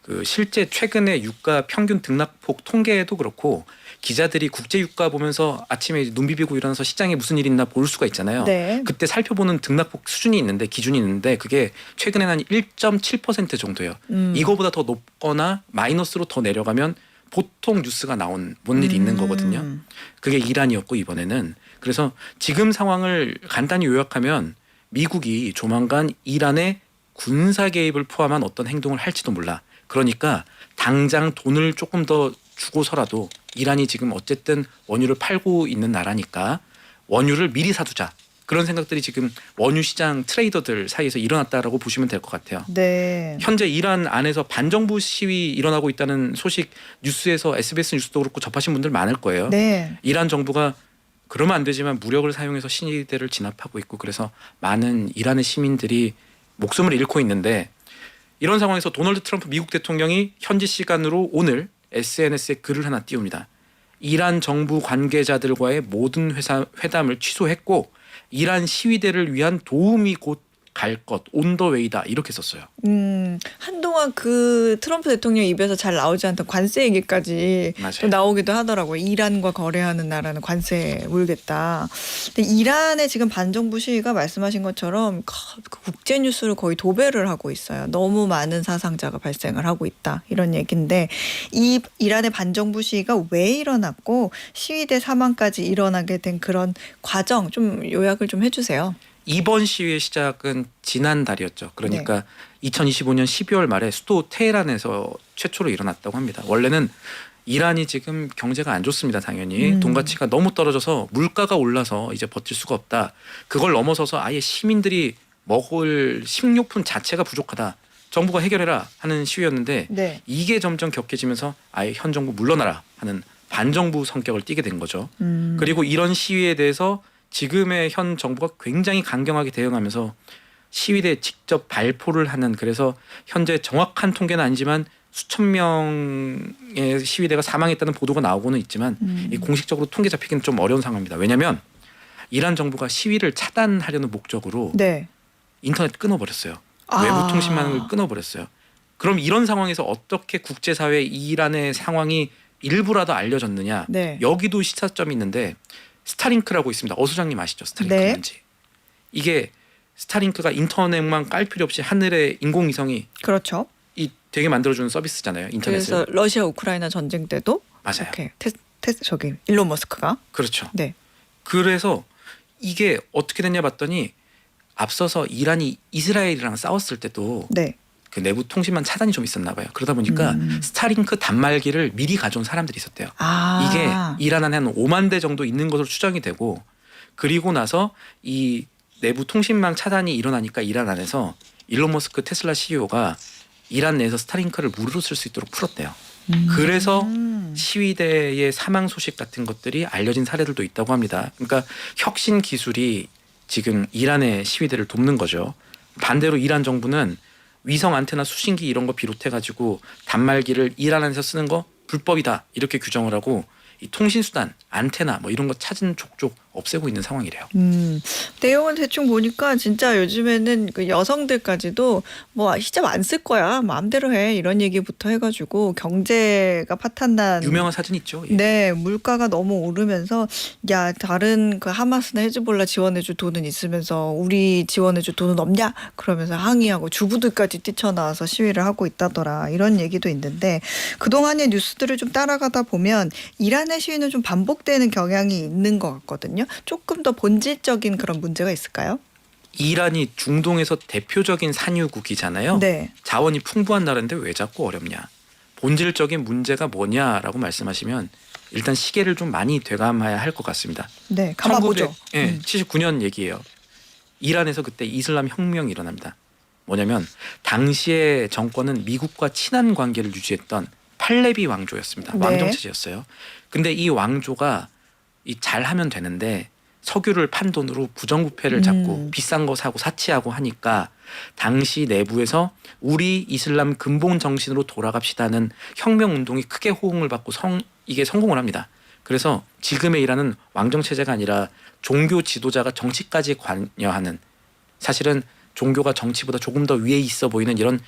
그 실제 최근에 유가 평균 등락폭 통계에도 그렇고 기자들이 국제유가 보면서 아침에 눈 비비고 일어나서 시장에 무슨 일이 있나 볼 수가 있잖아요. 네. 그때 살펴보는 등락폭 수준이 있는데 기준이 있는데 그게 최근에는 한 1.7% 정도예요. 이거보다 더 높거나 마이너스로 더 내려가면 보통 뉴스가 나온 뭔 일이 있는 거거든요. 그게 이란이었고 이번에는 그래서 지금 상황을 간단히 요약하면 미국이 조만간 이란의 군사 개입을 포함한 어떤 행동을 할지도 몰라. 그러니까 당장 돈을 조금 더 주고서라도 이란이 지금 어쨌든 원유를 팔고 있는 나라니까 원유를 미리 사두자. 그런 생각들이 지금 원유 시장 트레이더들 사이에서 일어났다라고 보시면 될 것 같아요. 네. 현재 이란 안에서 반정부 시위 일어나고 있다는 소식 뉴스에서 SBS 뉴스도 그렇고 접하신 분들 많을 거예요. 네. 이란 정부가 그러면 안 되지만 무력을 사용해서 시위대를 진압하고 있고 그래서 많은 이란의 시민들이 목숨을 잃고 있는데 이런 상황에서 도널드 트럼프 미국 대통령이 현지 시간으로 오늘 SNS에 글을 하나 띄웁니다. 이란 정부 관계자들과의 모든 회담을 취소했고 이란 시위대를 위한 도움이 곧 갈 것, 온 더 웨이다 이렇게 썼어요. 한동안 그 트럼프 대통령 입에서 잘 나오지 않던 관세 얘기까지 맞아요. 또 나오기도 하더라고요. 이란과 거래하는 나라는 관세 물겠다. 근데 이란의 지금 반정부 시위가 말씀하신 것처럼 국제 뉴스를 거의 도배를 하고 있어요. 너무 많은 사상자가 발생을 하고 있다. 이런 얘기인데 이 이란의 반정부 시위가 왜 일어났고 시위대 사망까지 일어나게 된 그런 과정 좀 요약을 좀 해주세요. 이번 시위의 시작은 지난달이었죠. 그러니까 2025년 12월 말에 수도 테헤란에서 최초로 일어났다고 합니다. 원래는 이란이 지금 경제가 안 좋습니다. 당연히 돈 가치가 너무 떨어져서 물가가 올라서 이제 버틸 수가 없다. 그걸 넘어서서 아예 시민들이 먹을 식료품 자체가 부족하다. 정부가 해결해라 하는 시위였는데 네. 이게 점점 격해지면서 아예 현 정부 물러나라 하는 반정부 성격을 띠게 된 거죠. 그리고 이런 시위에 대해서 지금의 현 정부가 굉장히 강경하게 대응하면서 시위대에 직접 발포를 하는 그래서 현재 정확한 통계는 아니지만 수천 명의 시위대가 사망했다는 보도가 나오고는 있지만 이 공식적으로 통계 잡히기는 좀 어려운 상황입니다. 왜냐하면 이란 정부가 시위를 차단하려는 목적으로 네. 인터넷 끊어버렸어요. 아. 외부 통신망을 끊어버렸어요. 그럼 이런 상황에서 어떻게 국제사회 이란의 상황이 일부라도 알려졌느냐. 네. 여기도 시사점이 있는데 스타링크라고 있습니다. 어 소장님 아시죠? 스타링크 네. 뭔지. 이게 스타링크가 인터넷만 깔 필요 없이 하늘에 인공위성이 그렇죠. 이 되게 만들어주는 서비스잖아요. 인터넷을. 그래서 러시아 우크라이나 전쟁 때도 맞아요. 이렇게 저기 일론 머스크가 그렇죠. 네. 그래서 이게 어떻게 됐냐 봤더니 앞서서 이란이 이스라엘이랑 싸웠을 때도 네. 그 내부 통신망 차단이 좀 있었나 봐요. 그러다 보니까 스타링크 단말기를 미리 가져온 사람들이 있었대요. 아. 이게 이란 안에 한 5만 대 정도 있는 것으로 추정이 되고 그리고 나서 이 내부 통신망 차단이 일어나니까 이란 안에서 일론 머스크 테슬라 CEO가 이란 내에서 스타링크를 무료로 쓸 수 있도록 풀었대요. 그래서 시위대의 사망 소식 같은 것들이 알려진 사례들도 있다고 합니다. 그러니까 혁신 기술이 지금 이란의 시위대를 돕는 거죠. 반대로 이란 정부는 위성 안테나 수신기 이런 거 비롯해가지고 단말기를 이란 안에서 쓰는 거 불법이다 이렇게 규정을 하고 이 통신수단 안테나 뭐 이런 거 찾은 족족 없애고 있는 상황이래요. 내용을 대충 보니까 진짜 요즘에는 그 여성들까지도 뭐 히잡 안 쓸 거야 마음대로 해 이런 얘기부터 해가지고 경제가 파탄난 유명한 사진 있죠. 예. 네, 물가가 너무 오르면서 야 다른 그 하마스나 헤즈볼라 지원해줄 돈은 있으면서 우리 지원해줄 돈은 없냐 그러면서 항의하고 주부들까지 뛰쳐나와서 시위를 하고 있다더라 이런 얘기도 있는데 그동안의 뉴스들을 좀 따라가다 보면 이란의 시위는 좀 반복되는 경향이 있는 것 같거든요. 조금 더 본질적인 그런 문제가 있을까요? 이란이 중동에서 대표적인 산유국이잖아요. 네. 자원이 풍부한 나라인데 왜 자꾸 어렵냐. 본질적인 문제가 뭐냐라고 말씀하시면 일단 시계를 좀 많이 되감아야 할 것 같습니다. 네, 감아보죠. 79년 얘기예요. 이란에서 그때 이슬람 혁명이 일어납니다. 뭐냐면 당시의 정권은 미국과 친한 관계를 유지했던 팔레비 왕조였습니다. 네. 왕정 체제였어요. 근데 이 왕조가 잘하면 되는데 석유를 판 돈으로 부정부패를 잡고 비싼 거 사고 사치하고 하니까 당시 내부에서 우리 이슬람 근본 정신으로 돌아갑시다는 혁명 운동이 크게 호응을 받고 이게 성공을 합니다. 그래서 지금의 이란은 왕정 체제가 아니라 종교 지도자가 정치까지 관여하는, 사실은 종교가 정치보다 조금 더 위에 있어 보이는 이런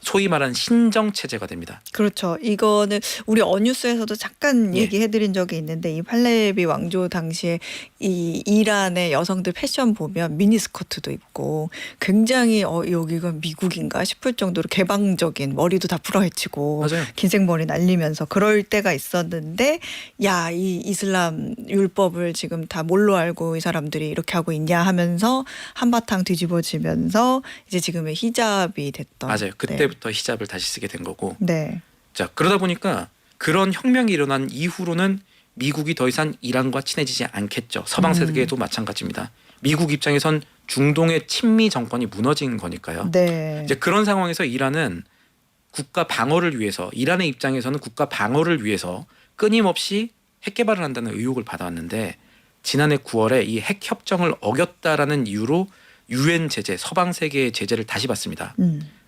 소위 말하는 신정 체제가 됩니다. 그렇죠. 이거는 우리 어뉴스에서도 잠깐 예. 얘기해드린 적이 있는데 이 팔레비 왕조 당시에 이 이란의 여성들 패션 보면 미니스커트도 입고 굉장히 여기가 미국인가 싶을 정도로 개방적인, 머리도 다 풀어헤치고 맞아요. 긴 생머리 날리면서 그럴 때가 있었는데, 야, 이 이슬람 율법을 지금 다 뭘로 알고 이 사람들이 이렇게 하고 있냐 하면서 한바탕 뒤집어지면서 이제 지금의 히잡이 됐던. 맞아요. 그때부터 히잡을 다시 쓰게 된 거고. 네. 자, 그러다 보니까 그런 혁명이 일어난 이후로는 미국이 더 이상 이란과 친해지지 않겠죠. 서방 세계도 마찬가지입니다. 미국 입장에선 중동의 친미 정권이 무너진 거니까요. 네. 이제 그런 상황에서 이란은 국가 방어를 위해서, 이란의 입장에서는 국가 방어를 위해서 끊임없이 핵 개발을 한다는 의혹을 받아왔는데, 지난해 9월에 이 핵 협정을 어겼다라는 이유로 유엔 제재, 서방 세계의 제재를 다시 받습니다.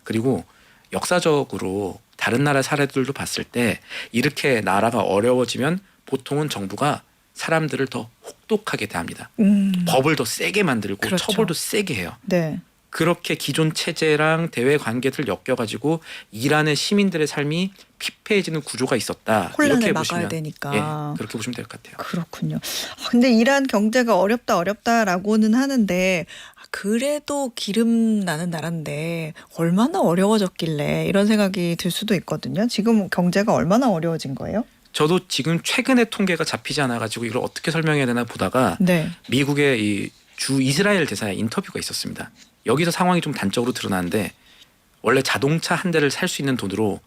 그리고 역사적으로 다른 나라 사례들도 봤을 때 이렇게 나라가 어려워지면 보통은 정부가 사람들을 더 혹독하게 대합니다. 법을 더 세게 만들고 그렇죠. 처벌도 세게 해요. 네. 그렇게 기존 체제랑 대외 관계를 엮여가지고 이란의 시민들의 삶이 피폐해지는 구조가 있었다. 혼란을 이렇게 막아야 보시면, 되니까. 예, 그렇게 보시면 될 것 같아요. 그렇군요. 근데 이란 경제가 어렵다라고는 하는데, 그래도 기름 나는 나라인데 얼마나 어려워졌길래 이런 생각이 들 수도 있거든요. 지금 경제가 얼마나 어려워진 거예요? 저도 지금 최근에 통계가 잡히지 않아가지고 이걸 어떻게 설명해야 되나 보다가 네. 미국의 이 주 이스라엘 대사의 인터뷰가 있었습니다. 여기서 상황이 좀 단적으로 드러나는데, 원래 자동차 한 대를 살 수 있는 돈으로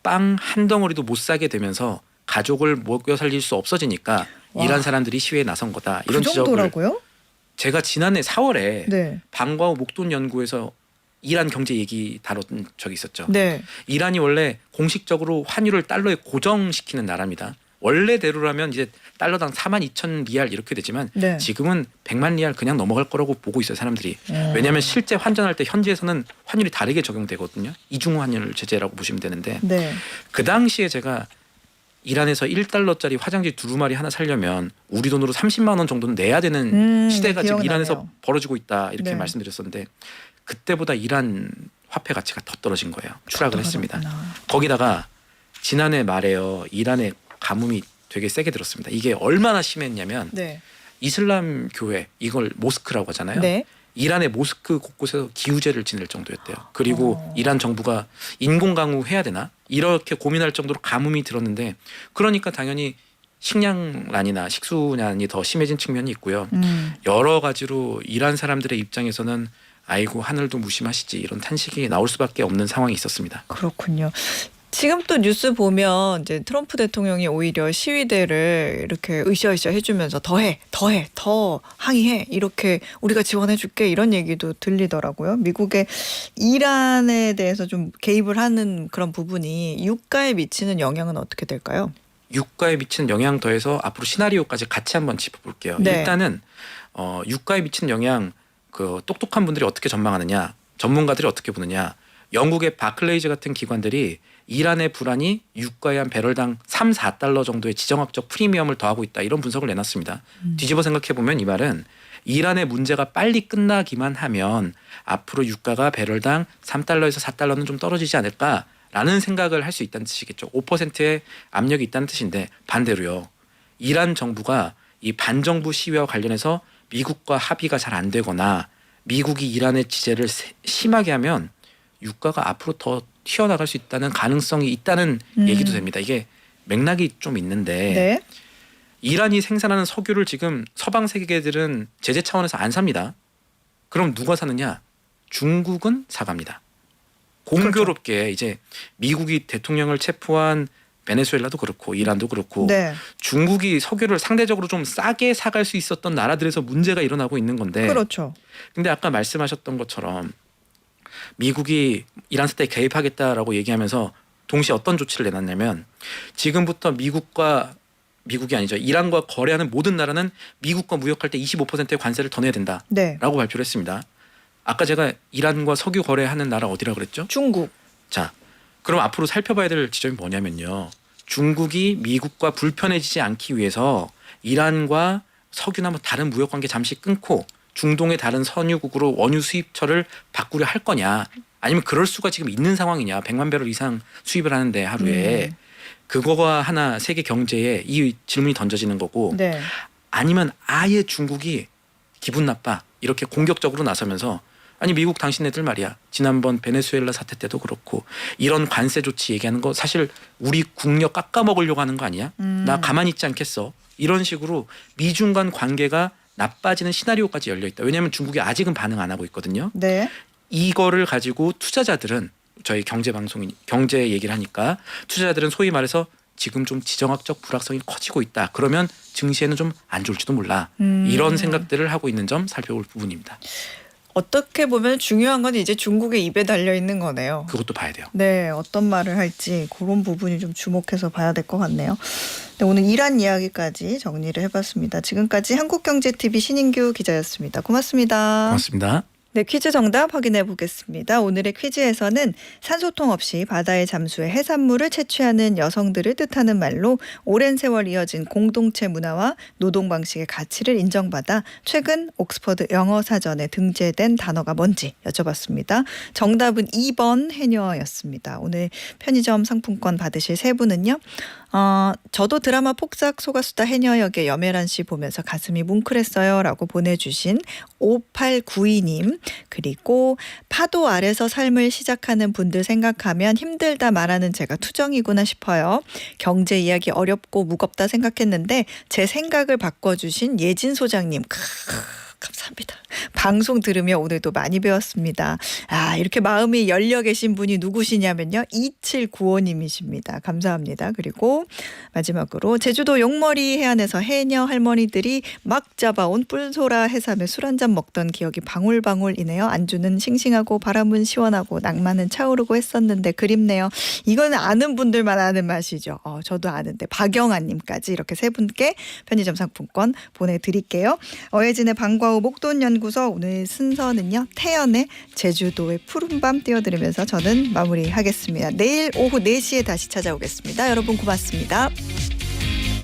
빵 한 덩어리도 못 사게 되면서 가족을 먹여 살릴 수 없어지니까 와. 이란 사람들이 시위에 나선 거다. 그 이런 지적을 정도라고요? 제가 지난해 4월에 네. 방과후 목돈 연구에서 이란 경제 얘기 다룬 적이 있었죠. 네. 이란이 원래 공식적으로 환율을 달러에 고정시키는 나라입니다. 원래대로라면 이제 달러당 42,000 리알 이렇게 되지만 네. 지금은 100만 리알 그냥 넘어갈 거라고 보고 있어요, 사람들이. 왜냐하면 실제 환전할 때 현지에서는 환율이 다르게 적용되거든요. 이중 환율 제재라고 보시면 되는데, 네. 그 당시에 제가 이란에서 1달러짜리 화장지 두루마리 하나 사려면 우리 돈으로 30만 원 정도는 내야 되는 시대가 지금 기억나네요. 이란에서 벌어지고 있다, 이렇게 네. 말씀드렸었는데, 그때보다 이란 화폐 가치가 더 떨어진 거예요. 추락을 했습니다. 떨어졌구나. 거기다가 지난해 말에요, 이란의 가뭄이 되게 세게 들었습니다. 이게 얼마나 심했냐면 네. 이슬람 교회, 이걸 모스크라고 하잖아요. 네. 이란의 모스크 곳곳에서 기우제를 지낼 정도였대요. 그리고 이란 정부가 인공 강우해야 되나 이렇게 고민할 정도로 가뭄이 들었는데, 그러니까 당연히 식량난이나 식수난이 더 심해진 측면이 있고요. 여러 가지로 이란 사람들의 입장에서는 아이고 하늘도 무심하시지, 이런 탄식이 나올 수밖에 없는 상황이 있었습니다. 그렇군요. 지금 또 뉴스 보면 이제 트럼프 대통령이 오히려 시위대를 이렇게 으쌰으쌰 해주면서 더 항의해, 이렇게 우리가 지원해줄게, 이런 얘기도 들리더라고요. 미국의 이란에 대해서 좀 개입을 하는 그런 부분이 유가에 미치는 영향은 어떻게 될까요? 유가에 미치는 영향 더해서 앞으로 시나리오까지 같이 한번 짚어볼게요. 네. 일단은 유가에 미치는 영향, 그 똑똑한 분들이 어떻게 전망하느냐, 전문가들이 어떻게 보느냐. 영국의 바클레이즈 같은 기관들이 이란의 불안이 유가에 한 배럴당 3, 4달러 정도의 지정학적 프리미엄을 더하고 있다, 이런 분석을 내놨습니다. 뒤집어 생각해보면 이 말은 이란의 문제가 빨리 끝나기만 하면 앞으로 유가가 배럴당 3달러에서 4달러는 좀 떨어지지 않을까라는 생각을 할 수 있다는 뜻이겠죠. 5%의 압력이 있다는 뜻인데, 반대로요, 이란 정부가 이 반정부 시위와 관련해서 미국과 합의가 잘 안 되거나 미국이 이란의 지지를 심하게 하면 유가가 앞으로 더 튀어나갈 수 있다는 가능성이 있다는 얘기도 됩니다. 이게 맥락이 좀 있는데, 네. 이란이 생산하는 석유를 지금 서방 세계들은 제재 차원에서 안 삽니다. 그럼 누가 사느냐? 중국은 사갑니다. 공교롭게 이제 미국이 대통령을 체포한 베네수엘라도 그렇고 이란도 그렇고 네. 중국이 석유를 상대적으로 좀 싸게 사갈 수 있었던 나라들에서 문제가 일어나고 있는 건데 그렇죠. 근데 아까 말씀하셨던 것처럼 미국이 이란 사태에 개입하겠다라고 얘기하면서 동시에 어떤 조치를 내놨냐면 지금부터 미국이 아니죠. 이란과 거래하는 모든 나라는 미국과 무역할 때 25%의 관세를 더 내야 된다라고 네. 발표를 했습니다. 아까 제가 이란과 석유 거래하는 나라 어디라 그랬죠? 중국. 자, 그럼 앞으로 살펴봐야 될 지점이 뭐냐면요. 중국이 미국과 불편해지지 않기 위해서 이란과 석유나 뭐 다른 무역 관계 잠시 끊고 중동의 다른 선유국으로 원유 수입처를 바꾸려 할 거냐 아니면 그럴 수가 지금 있는 상황이냐 100만 배럴 이상 수입을 하는데 하루에 그거가 하나 세계 경제에 이 질문이 던져지는 거고 네. 아니면 아예 중국이 기분 나빠 이렇게 공격적으로 나서면서 아니 미국 당신네들 말이야 지난번 베네수엘라 사태 때도 그렇고 이런 관세 조치 얘기하는 거 사실 우리 국력 깎아먹으려고 하는 거 아니야? 나 가만히 있지 않겠어. 이런 식으로 미중 간 관계가 나빠지는 시나리오까지 열려 있다. 왜냐하면 중국이 아직은 반응 안 하고 있거든요. 네. 이거를 가지고 투자자들은 저희 경제 얘기를 하니까 투자자들은 소위 말해서 지금 좀 지정학적 불확성이 커지고 있다. 그러면 증시에는 좀 안 좋을지도 몰라. 이런 생각들을 하고 있는 점 살펴볼 부분입니다. 어떻게 보면 중요한 건 이제 중국의 입에 달려 있는 거네요. 그것도 봐야 돼요. 네, 어떤 말을 할지 그런 부분이 좀 주목해서 봐야 될 것 같네요. 네, 오늘 이란 이야기까지 정리를 해봤습니다. 지금까지 한국경제TV 신인규 기자였습니다. 고맙습니다. 고맙습니다. 네, 퀴즈 정답 확인해 보겠습니다. 오늘의 퀴즈에서는 산소통 없이 바다에 잠수해 해산물을 채취하는 여성들을 뜻하는 말로 오랜 세월 이어진 공동체 문화와 노동 방식의 가치를 인정받아 최근 옥스퍼드 영어 사전에 등재된 단어가 뭔지 여쭤봤습니다. 정답은 2번 해녀였습니다. 오늘 편의점 상품권 받으실 세 분은요. 저도 드라마 폭삭 소가수다 해녀 역의 염혜란 씨 보면서 가슴이 뭉클했어요 라고 보내주신 5892님 그리고 파도 아래서 삶을 시작하는 분들 생각하면 힘들다 말하는 제가 투정이구나 싶어요. 경제 이야기 어렵고 무겁다 생각했는데 제 생각을 바꿔주신 예진 소장님 감사합니다. 방송 들으며 오늘도 많이 배웠습니다. 이렇게 마음이 열려 계신 분이 누구시냐면요. 2795님이십니다. 감사합니다. 그리고 마지막으로 제주도 용머리 해안에서 해녀 할머니들이 막 잡아온 뿔소라 해삼에 술 한잔 먹던 기억이 방울방울이네요. 안주는 싱싱하고 바람은 시원하고 낭만은 차오르고 했었는데 그립네요. 이건 아는 분들만 아는 맛이죠. 저도 아는데 박영아님까지 이렇게 세 분께 편의점 상품권 보내드릴게요. 어혜진의 방과후 목돈연구소 오늘 순서는요. 태연의 제주도의 푸른밤 띄워드리면서 저는 마무리하겠습니다. 내일 오후 4시에 다시 찾아오겠습니다. 여러분 고맙습니다.